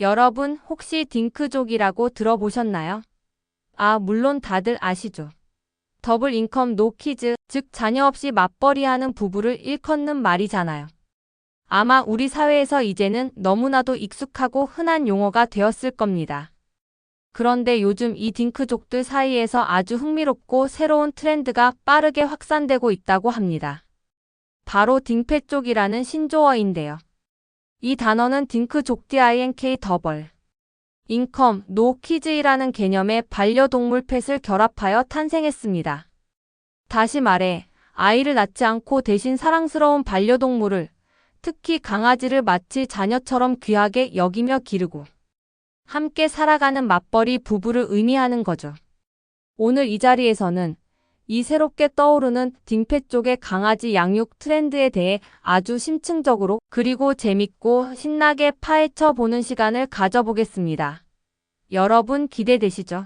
여러분 혹시 딩크족이라고 들어보셨나요? 아, 물론 다들 아시죠. 더블 인컴 노 키즈, 즉 자녀 없이 맞벌이하는 부부를 일컫는 말이잖아요. 아마 우리 사회에서 이제는 너무나도 익숙하고 흔한 용어가 되었을 겁니다. 그런데 요즘 이 딩크족들 사이에서 아주 흥미롭고 새로운 트렌드가 빠르게 확산되고 있다고 합니다. 바로 딩펫족이라는 신조어인데요. 이 단어는 딩크족 DINK 더블 인컴 노 키즈이라는 개념의 반려동물 펫을 결합하여 탄생했습니다. 다시 말해 아이를 낳지 않고 대신 사랑스러운 반려동물을, 특히 강아지를 마치 자녀처럼 귀하게 여기며 기르고 함께 살아가는 맞벌이 부부를 의미하는 거죠. 오늘 이 자리에서는 이 새롭게 떠오르는 딩펫족의 강아지 양육 트렌드에 대해 아주 심층적으로 그리고 재밌고 신나게 파헤쳐 보는 시간을 가져보겠습니다. 여러분 기대되시죠?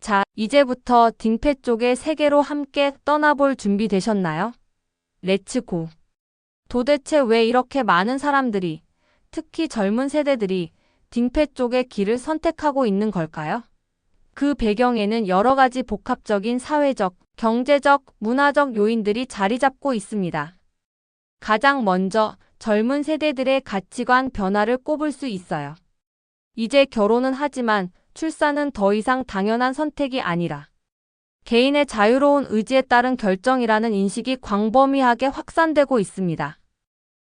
자, 이제부터 딩펫족의 세계로 함께 떠나볼 준비 되셨나요? 렛츠고! 도대체 왜 이렇게 많은 사람들이, 특히 젊은 세대들이 딩펫족의 길을 선택하고 있는 걸까요? 그 배경에는 여러 가지 복합적인 사회적, 경제적, 문화적 요인들이 자리 잡고 있습니다. 가장 먼저 젊은 세대들의 가치관 변화를 꼽을 수 있어요. 이제 결혼은 하지만 출산은 더 이상 당연한 선택이 아니라 개인의 자유로운 의지에 따른 결정이라는 인식이 광범위하게 확산되고 있습니다.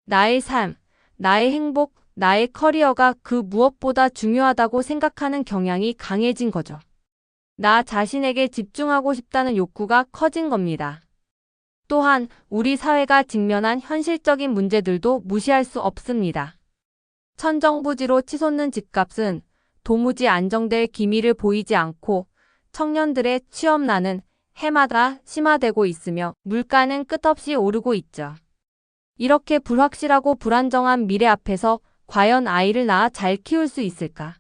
나의 삶, 나의 행복, 나의 커리어가 그 무엇보다 중요하다고 생각하는 경향이 강해진 거죠. 나 자신에게 집중하고 싶다는 욕구가 커진 겁니다. 또한 우리 사회가 직면한 현실적인 문제들도 무시할 수 없습니다. 천정부지로 치솟는 집값은 도무지 안정될 기미를 보이지 않고 청년들의 취업난은 해마다 심화되고 있으며 물가는 끝없이 오르고 있죠. 이렇게 불확실하고 불안정한 미래 앞에서 과연 아이를 낳아 잘 키울 수 있을까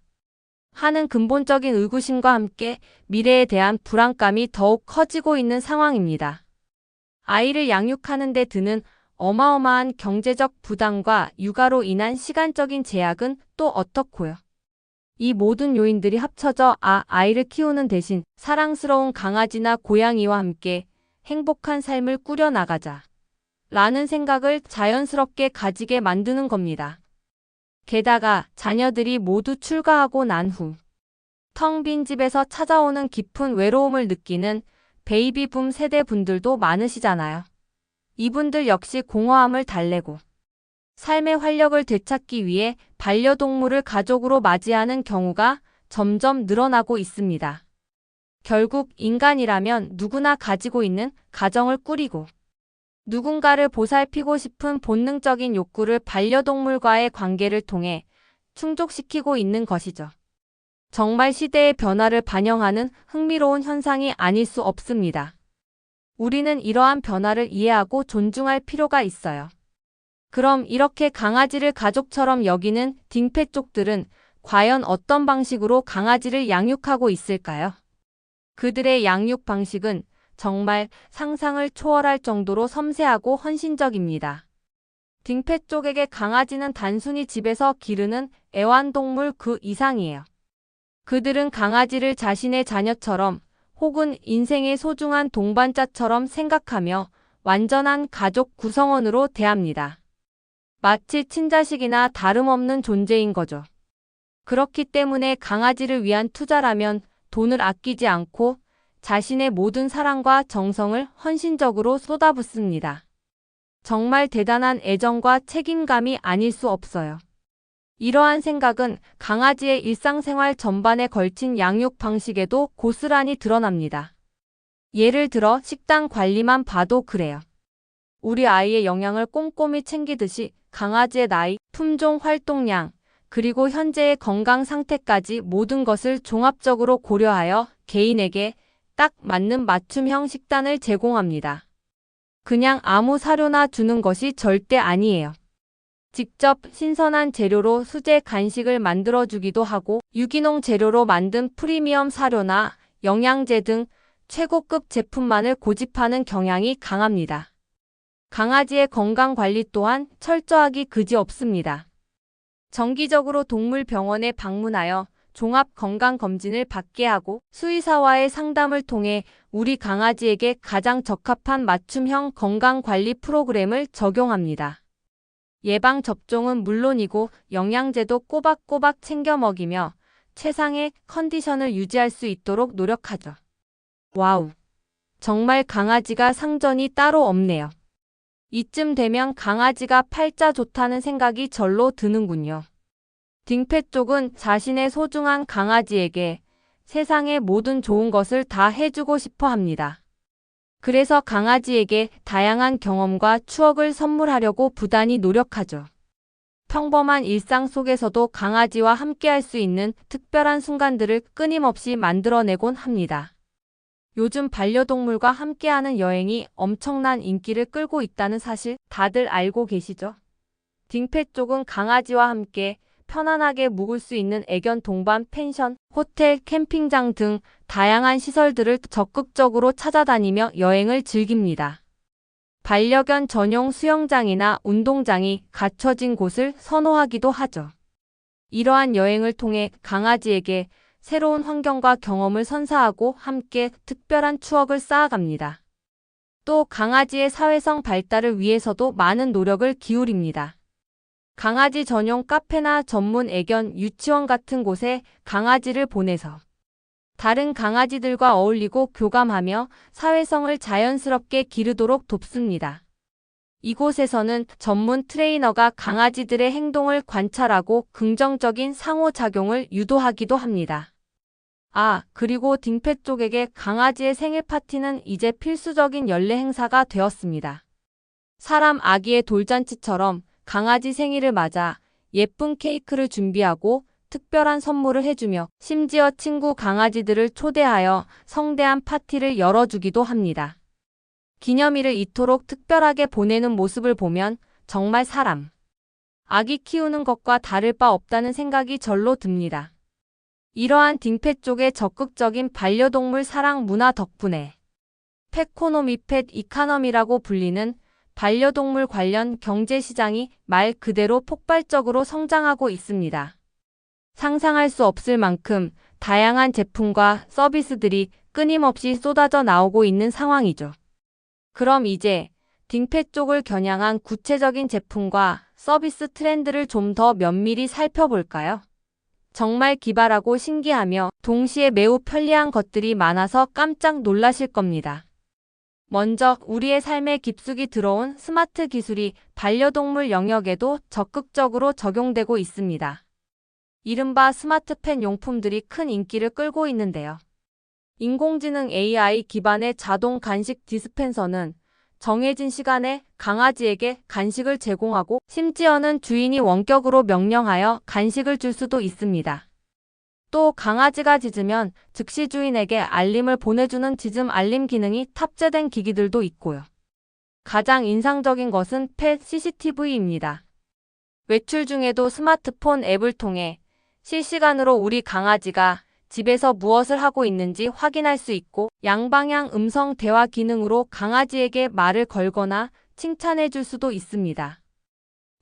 하는 근본적인 의구심과 함께 미래에 대한 불안감이 더욱 커지고 있는 상황입니다. 아이를 양육하는 데 드는 어마어마한 경제적 부담과 육아로 인한 시간적인 제약은 또 어떻고요? 이 모든 요인들이 합쳐져 아이를 키우는 대신 사랑스러운 강아지나 고양이와 함께 행복한 삶을 꾸려나가자 라는 생각을 자연스럽게 가지게 만드는 겁니다. 게다가 자녀들이 모두 출가하고 난 후 텅 빈 집에서 찾아오는 깊은 외로움을 느끼는 베이비붐 세대 분들도 많으시잖아요. 이분들 역시 공허함을 달래고 삶의 활력을 되찾기 위해 반려동물을 가족으로 맞이하는 경우가 점점 늘어나고 있습니다. 결국 인간이라면 누구나 가지고 있는 가정을 꾸리고 누군가를 보살피고 싶은 본능적인 욕구를 반려동물과의 관계를 통해 충족시키고 있는 것이죠. 정말 시대의 변화를 반영하는 흥미로운 현상이 아닐 수 없습니다. 우리는 이러한 변화를 이해하고 존중할 필요가 있어요. 그럼 이렇게 강아지를 가족처럼 여기는 딩펫족들은 과연 어떤 방식으로 강아지를 양육하고 있을까요? 그들의 양육 방식은 정말 상상을 초월할 정도로 섬세하고 헌신적입니다. 딩펫족에게 강아지는 단순히 집에서 기르는 애완동물 그 이상이에요. 그들은 강아지를 자신의 자녀처럼 혹은 인생의 소중한 동반자처럼 생각하며 완전한 가족 구성원으로 대합니다. 마치 친자식이나 다름없는 존재인 거죠. 그렇기 때문에 강아지를 위한 투자라면 돈을 아끼지 않고 자신의 모든 사랑과 정성을 헌신적으로 쏟아붓습니다. 정말 대단한 애정과 책임감이 아닐 수 없어요. 이러한 생각은 강아지의 일상생활 전반에 걸친 양육 방식에도 고스란히 드러납니다. 예를 들어 식단 관리만 봐도 그래요. 우리 아이의 영양을 꼼꼼히 챙기듯이 강아지의 나이, 품종, 활동량, 그리고 현재의 건강 상태까지 모든 것을 종합적으로 고려하여 개인에게 딱 맞는 맞춤형 식단을 제공합니다. 그냥 아무 사료나 주는 것이 절대 아니에요. 직접 신선한 재료로 수제 간식을 만들어주기도 하고 유기농 재료로 만든 프리미엄 사료나 영양제 등 최고급 제품만을 고집하는 경향이 강합니다. 강아지의 건강 관리 또한 철저하기 그지없습니다. 정기적으로 동물병원에 방문하여 종합건강검진을 받게 하고 수의사와의 상담을 통해 우리 강아지에게 가장 적합한 맞춤형 건강관리 프로그램을 적용합니다. 예방접종은 물론이고 영양제도 꼬박꼬박 챙겨 먹이며 최상의 컨디션을 유지할 수 있도록 노력하죠. 와우! 정말 강아지가 상전이 따로 없네요. 이쯤 되면 강아지가 팔자 좋다는 생각이 절로 드는군요. 딩패 쪽은 자신의 소중한 강아지에게 세상의 모든 좋은 것을 다 해주고 싶어 합니다. 그래서 강아지에게 다양한 경험과 추억을 선물하려고 부단히 노력하죠. 평범한 일상 속에서도 강아지와 함께할 수 있는 특별한 순간들을 끊임없이 만들어내곤 합니다. 요즘 반려동물과 함께하는 여행이 엄청난 인기를 끌고 있다는 사실 다들 알고 계시죠? 딩패 쪽은 강아지와 함께 편안하게 묵을 수 있는 애견 동반 펜션, 호텔, 캠핑장 등 다양한 시설들을 적극적으로 찾아다니며 여행을 즐깁니다. 반려견 전용 수영장이나 운동장이 갖춰진 곳을 선호하기도 하죠. 이러한 여행을 통해 강아지에게 새로운 환경과 경험을 선사하고 함께 특별한 추억을 쌓아갑니다. 또 강아지의 사회성 발달을 위해서도 많은 노력을 기울입니다. 강아지 전용 카페나 전문 애견 유치원 같은 곳에 강아지를 보내서 다른 강아지들과 어울리고 교감하며 사회성을 자연스럽게 기르도록 돕습니다. 이곳에서는 전문 트레이너가 강아지들의 행동을 관찰하고 긍정적인 상호작용을 유도하기도 합니다. 그리고 딩패 쪽에게 강아지의 생일 파티는 이제 필수적인 연례 행사가 되었습니다. 사람 아기의 돌잔치처럼 강아지 생일을 맞아 예쁜 케이크를 준비하고 특별한 선물을 해주며 심지어 친구 강아지들을 초대하여 성대한 파티를 열어주기도 합니다. 기념일을 이토록 특별하게 보내는 모습을 보면 정말 사람, 아기 키우는 것과 다를 바 없다는 생각이 절로 듭니다. 이러한 딩패 쪽의 적극적인 반려동물 사랑 문화 덕분에 펫코노미 펫 이카노미라고 불리는 반려동물 관련 경제 시장이 말 그대로 폭발적으로 성장하고 있습니다. 상상할 수 없을 만큼 다양한 제품과 서비스들이 끊임없이 쏟아져 나오고 있는 상황이죠. 그럼 이제 딩패 쪽을 겨냥한 구체적인 제품과 서비스 트렌드를 좀 더 면밀히 살펴볼까요? 정말 기발하고 신기하며 동시에 매우 편리한 것들이 많아서 깜짝 놀라실 겁니다. 먼저 우리의 삶에 깊숙이 들어온 스마트 기술이 반려동물 영역에도 적극적으로 적용되고 있습니다. 이른바 스마트펫 용품들이 큰 인기를 끌고 있는데요. 인공지능 AI 기반의 자동 간식 디스펜서는 정해진 시간에 강아지에게 간식을 제공하고 심지어는 주인이 원격으로 명령하여 간식을 줄 수도 있습니다. 또 강아지가 짖으면 즉시 주인에게 알림을 보내주는 짖음 알림 기능이 탑재된 기기들도 있고요. 가장 인상적인 것은 펫 CCTV입니다. 외출 중에도 스마트폰 앱을 통해 실시간으로 우리 강아지가 집에서 무엇을 하고 있는지 확인할 수 있고 양방향 음성 대화 기능으로 강아지에게 말을 걸거나 칭찬해 줄 수도 있습니다.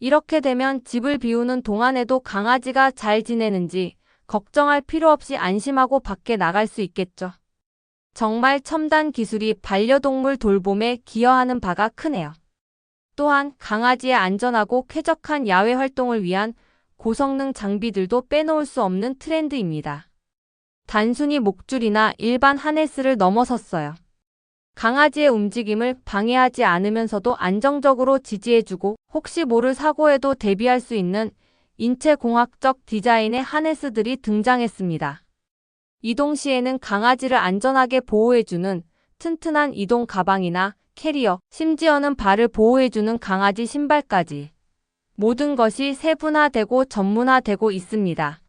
이렇게 되면 집을 비우는 동안에도 강아지가 잘 지내는지 걱정할 필요 없이 안심하고 밖에 나갈 수 있겠죠. 정말 첨단 기술이 반려동물 돌봄에 기여하는 바가 크네요. 또한 강아지의 안전하고 쾌적한 야외 활동을 위한 고성능 장비들도 빼놓을 수 없는 트렌드입니다. 단순히 목줄이나 일반 하네스를 넘어섰어요. 강아지의 움직임을 방해하지 않으면서도 안정적으로 지지해주고 혹시 모를 사고에도 대비할 수 있는 인체공학적 디자인의 하네스들이 등장했습니다. 이동 시에는 강아지를 안전하게 보호해주는 튼튼한 이동 가방이나 캐리어, 심지어는 발을 보호해주는 강아지 신발까지 모든 것이 세분화되고 전문화되고 있습니다.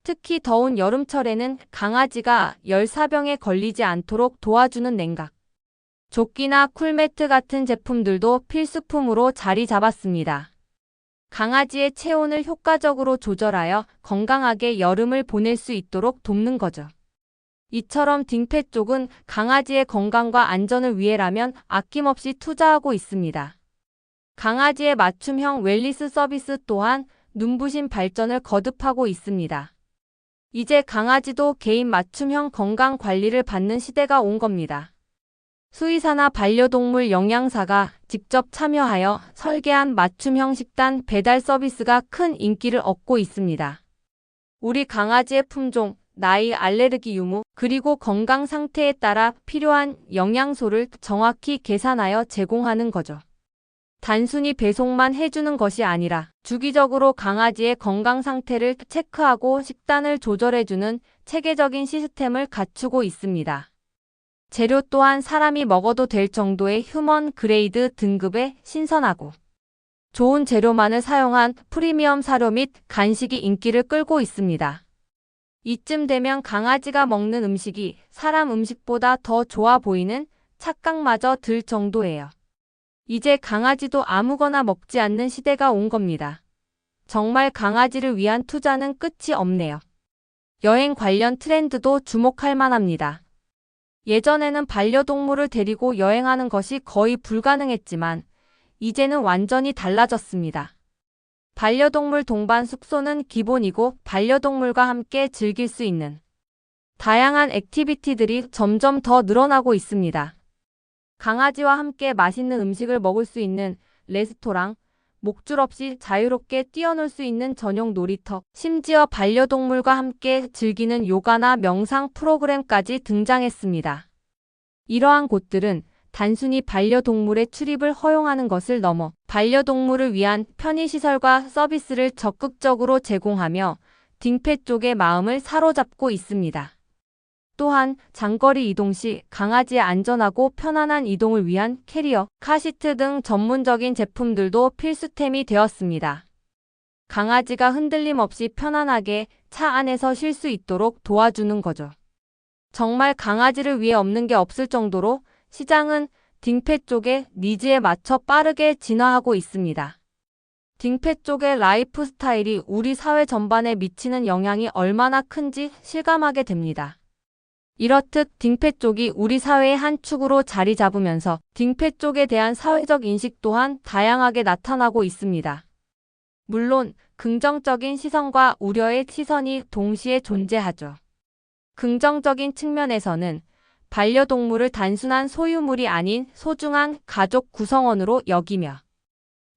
특히 더운 여름철에는 강아지가 열사병에 걸리지 않도록 도와주는 냉각, 조끼나 쿨매트 같은 제품들도 필수품으로 자리 잡았습니다. 강아지의 체온을 효과적으로 조절하여 건강하게 여름을 보낼 수 있도록 돕는 거죠. 이처럼 딩패 쪽은 강아지의 건강과 안전을 위해라면 아낌없이 투자하고 있습니다. 강아지의 맞춤형 웰니스 서비스 또한 눈부신 발전을 거듭하고 있습니다. 이제 강아지도 개인 맞춤형 건강 관리를 받는 시대가 온 겁니다. 수의사나 반려동물 영양사가 직접 참여하여 설계한 맞춤형 식단 배달 서비스가 큰 인기를 얻고 있습니다. 우리 강아지의 품종, 나이, 알레르기 유무, 그리고 건강 상태에 따라 필요한 영양소를 정확히 계산하여 제공하는 거죠. 단순히 배송만 해주는 것이 아니라 주기적으로 강아지의 건강 상태를 체크하고 식단을 조절해주는 체계적인 시스템을 갖추고 있습니다. 재료 또한 사람이 먹어도 될 정도의 휴먼 그레이드 등급의 신선하고 좋은 재료만을 사용한 프리미엄 사료 및 간식이 인기를 끌고 있습니다. 이쯤 되면 강아지가 먹는 음식이 사람 음식보다 더 좋아 보이는 착각마저 들 정도예요. 이제 강아지도 아무거나 먹지 않는 시대가 온 겁니다. 정말 강아지를 위한 투자는 끝이 없네요. 여행 관련 트렌드도 주목할 만합니다. 예전에는 반려동물을 데리고 여행하는 것이 거의 불가능했지만 이제는 완전히 달라졌습니다. 반려동물 동반 숙소는 기본이고 반려동물과 함께 즐길 수 있는 다양한 액티비티들이 점점 더 늘어나고 있습니다. 강아지와 함께 맛있는 음식을 먹을 수 있는 레스토랑, 목줄 없이 자유롭게 뛰어놀 수 있는 전용 놀이터, 심지어 반려동물과 함께 즐기는 요가나 명상 프로그램까지 등장했습니다. 이러한 곳들은 단순히 반려동물의 출입을 허용하는 것을 넘어 반려동물을 위한 편의시설과 서비스를 적극적으로 제공하며 딩펫 쪽의 마음을 사로잡고 있습니다. 또한 장거리 이동 시 강아지의 안전하고 편안한 이동을 위한 캐리어, 카시트 등 전문적인 제품들도 필수템이 되었습니다. 강아지가 흔들림 없이 편안하게 차 안에서 쉴 수 있도록 도와주는 거죠. 정말 강아지를 위해 없는 게 없을 정도로 시장은 딩펫 쪽의 니즈에 맞춰 빠르게 진화하고 있습니다. 딩펫 쪽의 라이프 스타일이 우리 사회 전반에 미치는 영향이 얼마나 큰지 실감하게 됩니다. 이렇듯 딩펫 쪽이 우리 사회의 한 축으로 자리 잡으면서 딩펫 쪽에 대한 사회적 인식 또한 다양하게 나타나고 있습니다. 물론 긍정적인 시선과 우려의 시선이 동시에 존재하죠. 긍정적인 측면에서는 반려동물을 단순한 소유물이 아닌 소중한 가족 구성원으로 여기며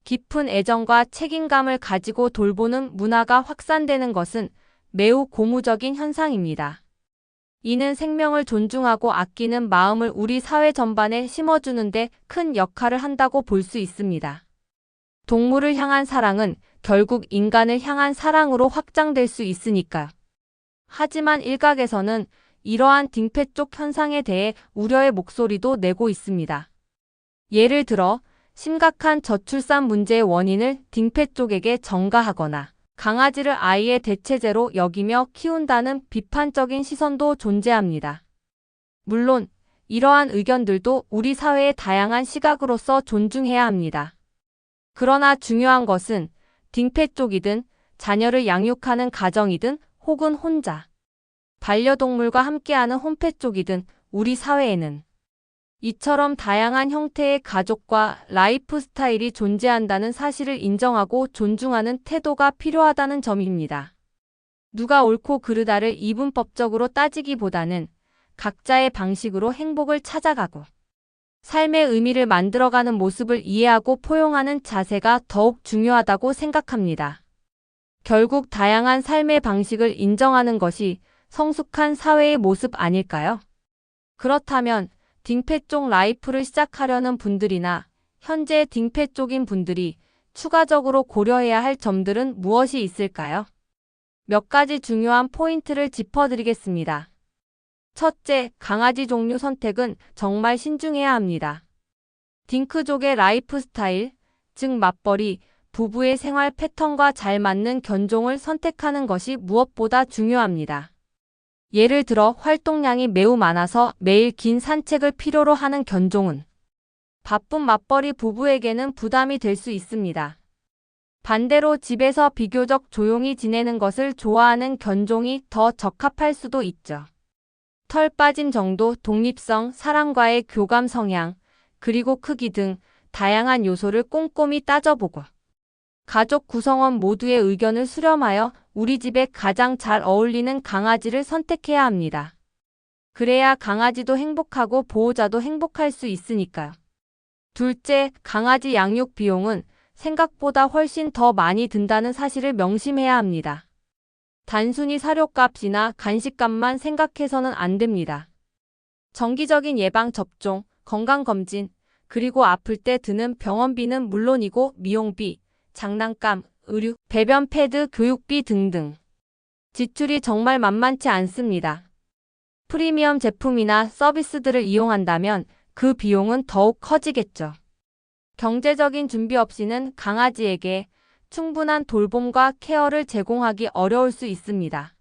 깊은 애정과 책임감을 가지고 돌보는 문화가 확산되는 것은 매우 고무적인 현상입니다. 이는 생명을 존중하고 아끼는 마음을 우리 사회 전반에 심어주는 데 큰 역할을 한다고 볼 수 있습니다. 동물을 향한 사랑은 결국 인간을 향한 사랑으로 확장될 수 있으니까요. 하지만 일각에서는 이러한 딩펫 쪽 현상에 대해 우려의 목소리도 내고 있습니다. 예를 들어 심각한 저출산 문제의 원인을 딩펫 쪽에게 전가하거나 강아지를 아이의 대체제로 여기며 키운다는 비판적인 시선도 존재합니다. 물론 이러한 의견들도 우리 사회의 다양한 시각으로서 존중해야 합니다. 그러나 중요한 것은 딩펫 쪽이든 자녀를 양육하는 가정이든 혹은 혼자 반려동물과 함께하는 홈펫 쪽이든 우리 사회에는 이처럼 다양한 형태의 가족과 라이프 스타일이 존재한다는 사실을 인정하고 존중하는 태도가 필요하다는 점입니다. 누가 옳고 그르다를 이분법적으로 따지기보다는 각자의 방식으로 행복을 찾아가고 삶의 의미를 만들어가는 모습을 이해하고 포용하는 자세가 더욱 중요하다고 생각합니다. 결국 다양한 삶의 방식을 인정하는 것이 성숙한 사회의 모습 아닐까요? 그렇다면 딩펫 쪽 라이프를 시작하려는 분들이나 현재 딩펫 쪽인 분들이 추가적으로 고려해야 할 점들은 무엇이 있을까요? 몇 가지 중요한 포인트를 짚어드리겠습니다. 첫째, 강아지 종류 선택은 정말 신중해야 합니다. 딩크족의 라이프 스타일, 즉 맞벌이, 부부의 생활 패턴과 잘 맞는 견종을 선택하는 것이 무엇보다 중요합니다. 예를 들어 활동량이 매우 많아서 매일 긴 산책을 필요로 하는 견종은 바쁜 맞벌이 부부에게는 부담이 될 수 있습니다. 반대로 집에서 비교적 조용히 지내는 것을 좋아하는 견종이 더 적합할 수도 있죠. 털 빠짐 정도, 독립성, 사람과의 교감 성향, 그리고 크기 등 다양한 요소를 꼼꼼히 따져보고 가족 구성원 모두의 의견을 수렴하여 우리 집에 가장 잘 어울리는 강아지를 선택해야 합니다. 그래야 강아지도 행복하고 보호자도 행복할 수 있으니까요. 둘째, 강아지 양육 비용은 생각보다 훨씬 더 많이 든다는 사실을 명심해야 합니다. 단순히 사료값이나 간식값만 생각해서는 안 됩니다. 정기적인 예방접종, 건강검진, 그리고 아플 때 드는 병원비는 물론이고 미용비, 장난감, 의류, 배변 패드, 교육비 등등. 지출이 정말 만만치 않습니다. 프리미엄 제품이나 서비스들을 이용한다면 그 비용은 더욱 커지겠죠. 경제적인 준비 없이는 강아지에게 충분한 돌봄과 케어를 제공하기 어려울 수 있습니다.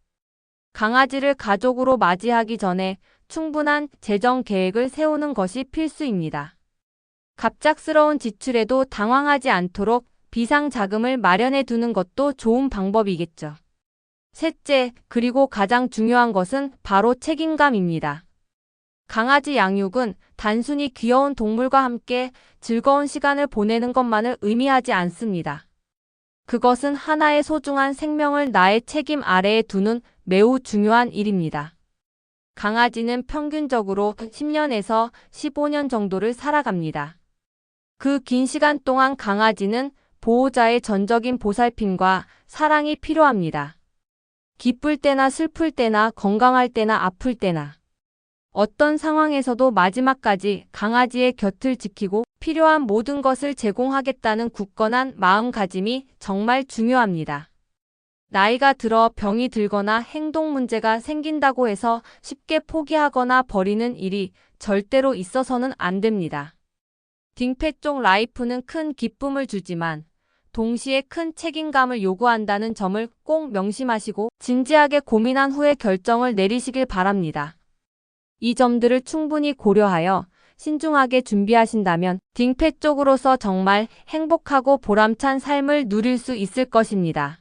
강아지를 가족으로 맞이하기 전에 충분한 재정 계획을 세우는 것이 필수입니다. 갑작스러운 지출에도 당황하지 않도록 비상자금을 마련해 두는 것도 좋은 방법이겠죠. 셋째, 그리고 가장 중요한 것은 바로 책임감입니다. 강아지 양육은 단순히 귀여운 동물과 함께 즐거운 시간을 보내는 것만을 의미하지 않습니다. 그것은 하나의 소중한 생명을 나의 책임 아래에 두는 매우 중요한 일입니다. 강아지는 평균적으로 10년에서 15년 정도를 살아갑니다. 그 긴 시간 동안 강아지는 보호자의 전적인 보살핌과 사랑이 필요합니다. 기쁠 때나 슬플 때나 건강할 때나 아플 때나 어떤 상황에서도 마지막까지 강아지의 곁을 지키고 필요한 모든 것을 제공하겠다는 굳건한 마음가짐이 정말 중요합니다. 나이가 들어 병이 들거나 행동 문제가 생긴다고 해서 쉽게 포기하거나 버리는 일이 절대로 있어서는 안 됩니다. 딩패쪽 라이프는 큰 기쁨을 주지만 동시에 큰 책임감을 요구한다는 점을 꼭 명심하시고 진지하게 고민한 후에 결정을 내리시길 바랍니다. 이 점들을 충분히 고려하여 신중하게 준비하신다면 딩패 쪽으로서 정말 행복하고 보람찬 삶을 누릴 수 있을 것입니다.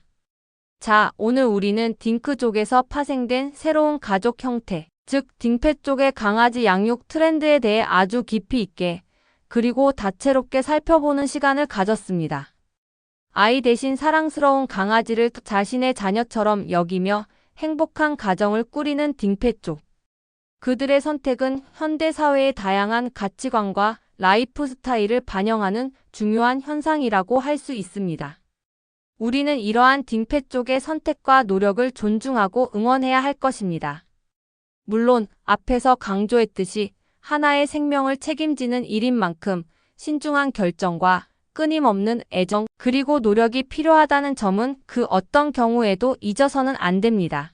자, 오늘 우리는 딩크족에서 파생된 새로운 가족 형태, 즉 딩패 쪽의 강아지 양육 트렌드에 대해 아주 깊이 있게 그리고 다채롭게 살펴보는 시간을 가졌습니다. 아이 대신 사랑스러운 강아지를 자신의 자녀처럼 여기며 행복한 가정을 꾸리는 딩패 쪽. 그들의 선택은 현대 사회의 다양한 가치관과 라이프 스타일을 반영하는 중요한 현상이라고 할 수 있습니다. 우리는 이러한 딩패 쪽의 선택과 노력을 존중하고 응원해야 할 것입니다. 물론 앞에서 강조했듯이 하나의 생명을 책임지는 일인 만큼 신중한 결정과 끊임없는 애정 그리고 노력이 필요하다는 점은 그 어떤 경우에도 잊어서는 안 됩니다.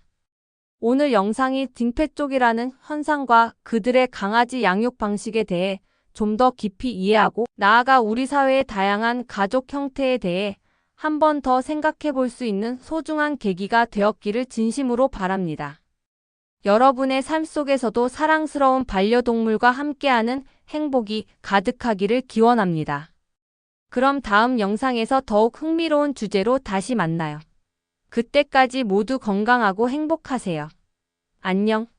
오늘 영상이 딩패 쪽이라는 현상과 그들의 강아지 양육 방식에 대해 좀 더 깊이 이해하고 나아가 우리 사회의 다양한 가족 형태에 대해 한 번 더 생각해 볼 수 있는 소중한 계기가 되었기를 진심으로 바랍니다. 여러분의 삶 속에서도 사랑스러운 반려동물과 함께하는 행복이 가득하기를 기원합니다. 그럼 다음 영상에서 더욱 흥미로운 주제로 다시 만나요. 그때까지 모두 건강하고 행복하세요. 안녕.